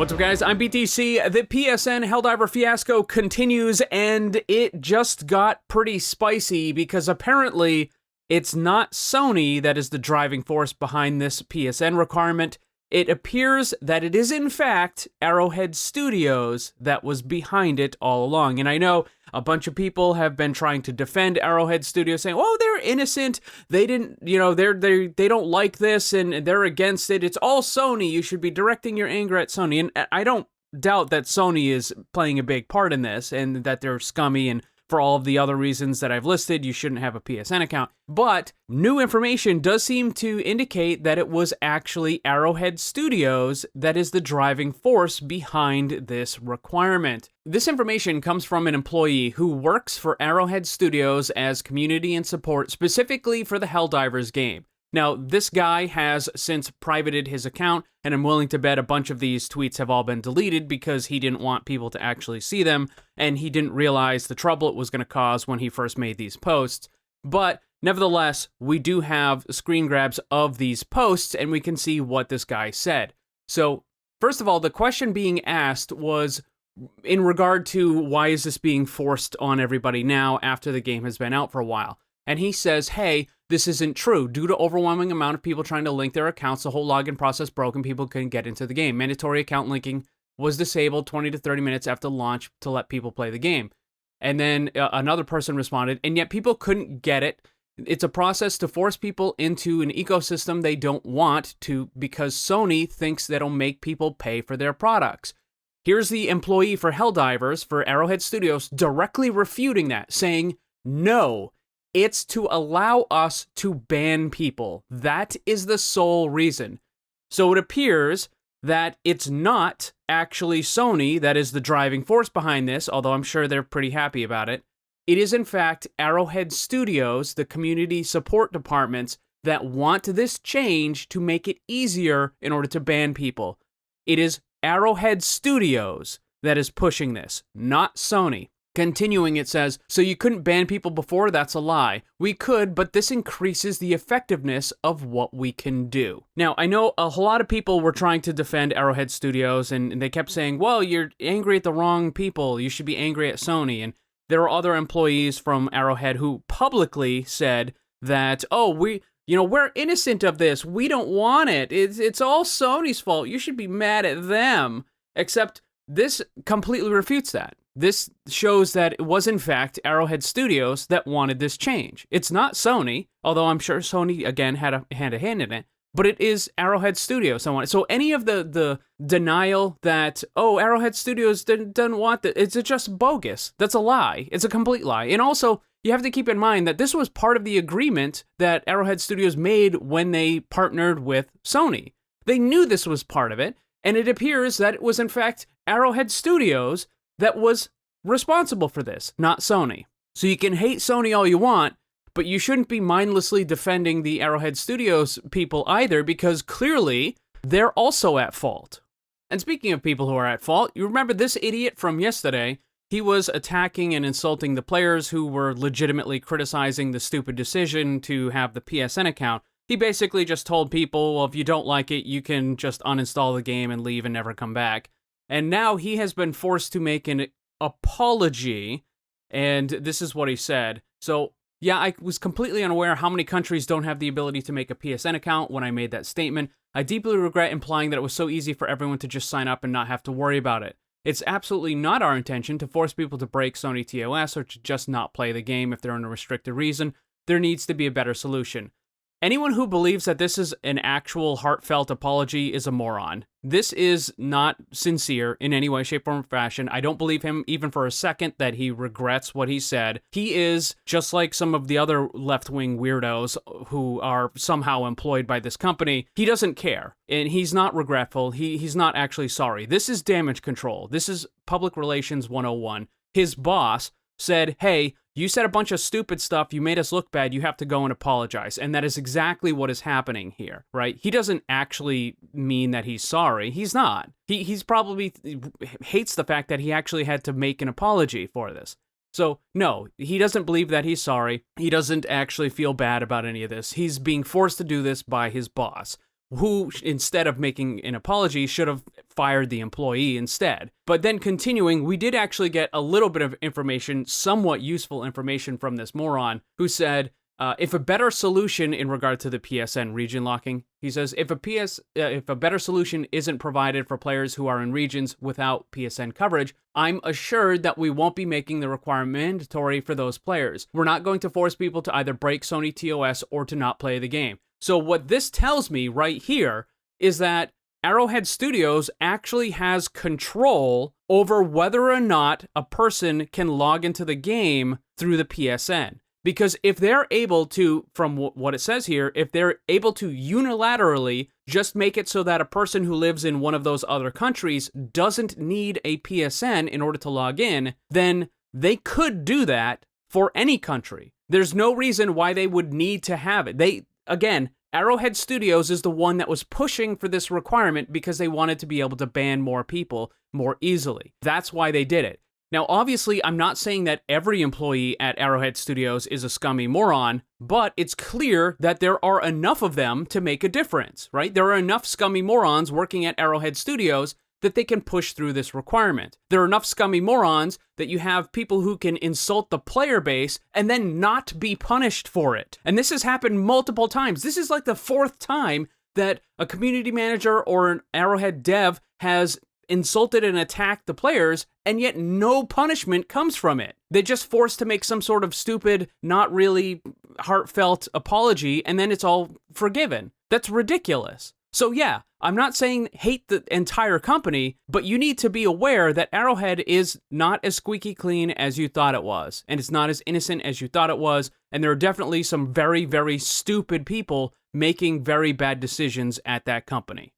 What's up, guys? I'm BTC. The PSN Helldiver fiasco continues, and it just got pretty spicy because apparently it's not Sony that is the driving force behind this PSN requirement. It appears that it is, in fact, Arrowhead Studios that was behind it all along. And I know a bunch of people have been trying to defend Arrowhead Studios, saying, "Oh, they're innocent. They didn't, they don't like this and they're against it. It's all Sony. You should be directing your anger at Sony." And I don't doubt that Sony is playing a big part in this and that they're scummy, and for all of the other reasons that I've listed, you shouldn't have a PSN account. But new information does seem to indicate that it was actually Arrowhead Studios that is the driving force behind this requirement. This information comes from an employee who works for Arrowhead Studios as community and support specifically for the Helldivers game. Now, this guy has since privated his account, and I'm willing to bet a bunch of these tweets have all been deleted because he didn't want people to actually see them, and he didn't realize the trouble it was going to cause when he first made these posts. But nevertheless, we do have screen grabs of these posts, and we can see what this guy said. So, first of all, the question being asked was in regard to why is this being forced on everybody now after the game has been out for a while. And he says, hey, this isn't true. Due to overwhelming amount of people trying to link their accounts, the whole login process broke and people couldn't get into the game. Mandatory account linking was disabled 20 to 30 minutes after launch to let people play the game. And then another person responded, and yet people couldn't get it. It's a process to force people into an ecosystem they don't want to because Sony thinks that'll make people pay for their products. Here's the employee for Helldivers for Arrowhead Studios directly refuting that, saying, no, it's to allow us to ban people. That is the sole reason. So it appears that it's not actually Sony that is the driving force behind this, although I'm sure they're pretty happy about it. It is, in fact, Arrowhead Studios, the community support departments, that want this change to make it easier in order to ban people. It is Arrowhead Studios that is pushing this, not Sony. Continuing, it says, so you couldn't ban people before? That's a lie. We could, but this increases the effectiveness of what we can do. Now, I know a whole lot of people were trying to defend Arrowhead Studios, and they kept saying, well, you're angry at the wrong people. You should be angry at Sony. And there were other employees from Arrowhead who publicly said that, oh, we're innocent of this. We don't want it. It's all Sony's fault. You should be mad at them. Except this completely refutes that. This shows that it was, in fact, Arrowhead Studios that wanted this change. It's not Sony, although I'm sure Sony, again, had a hand in it, but it is Arrowhead Studios that wanted it. So any of the denial that, oh, Arrowhead Studios didn't want that, it's just bogus. That's a lie. It's a complete lie. And also, you have to keep in mind that this was part of the agreement that Arrowhead Studios made when they partnered with Sony. They knew this was part of it, and it appears that it was, in fact, Arrowhead Studios that was responsible for this, not Sony. So you can hate Sony all you want, but you shouldn't be mindlessly defending the Arrowhead Studios people either, because clearly they're also at fault. And speaking of people who are at fault, you remember this idiot from yesterday? He was attacking and insulting the players who were legitimately criticizing the stupid decision to have the PSN account. He basically just told people, well, if you don't like it, you can just uninstall the game and leave and never come back. And now he has been forced to make an apology, and this is what he said. So, yeah, I was completely unaware how many countries don't have the ability to make a PSN account when I made that statement. I deeply regret implying that it was so easy for everyone to just sign up and not have to worry about it. It's absolutely not our intention to force people to break Sony TOS or to just not play the game if they're in a restricted reason. There needs to be a better solution. Anyone who believes that this is an actual heartfelt apology is a moron. This is not sincere in any way, shape, form, or fashion. I don't believe him even for a second that he regrets what he said. He is just like some of the other left-wing weirdos who are somehow employed by this company. He doesn't care, and he's not regretful. He's not actually sorry. This is damage control. This is public relations 101. His boss said, hey, you said a bunch of stupid stuff, you made us look bad, you have to go and apologize. And that is exactly what is happening here, right? He doesn't actually mean that he's sorry. He's not. He's probably hates the fact that he actually had to make an apology for this. So, no, he doesn't believe that he's sorry. He doesn't actually feel bad about any of this. He's being forced to do this by his boss, who, instead of making an apology, should have fired the employee instead. But then continuing, we did actually get a little bit of information, somewhat useful information from this moron, who said, if a better solution in regard to the PSN region locking, he says, if a better solution isn't provided for players who are in regions without PSN coverage, I'm assured that we won't be making the requirement mandatory for those players. We're not going to force people to either break Sony TOS or to not play the game. So what this tells me right here is that Arrowhead Studios actually has control over whether or not a person can log into the game through the PSN. Because if they're able to, from what it says here, if they're able to unilaterally just make it so that a person who lives in one of those other countries doesn't need a PSN in order to log in, then they could do that for any country. There's no reason why they would need to have it. Again, Arrowhead Studios is the one that was pushing for this requirement because they wanted to be able to ban more people more easily. That's why they did it. Now, obviously, I'm not saying that every employee at Arrowhead Studios is a scummy moron, but it's clear that there are enough of them to make a difference, right? There are enough scummy morons working at Arrowhead Studios that they can push through this requirement. There are enough scummy morons that you have people who can insult the player base and then not be punished for it. And this has happened multiple times. This is like the 4th time that a community manager or an Arrowhead dev has insulted and attacked the players, and yet no punishment comes from it. They're just forced to make some sort of stupid, not really heartfelt apology, and then it's all forgiven. That's ridiculous. So yeah, I'm not saying hate the entire company, but you need to be aware that Arrowhead is not as squeaky clean as you thought it was, and it's not as innocent as you thought it was, and there are definitely some very, very stupid people making very bad decisions at that company.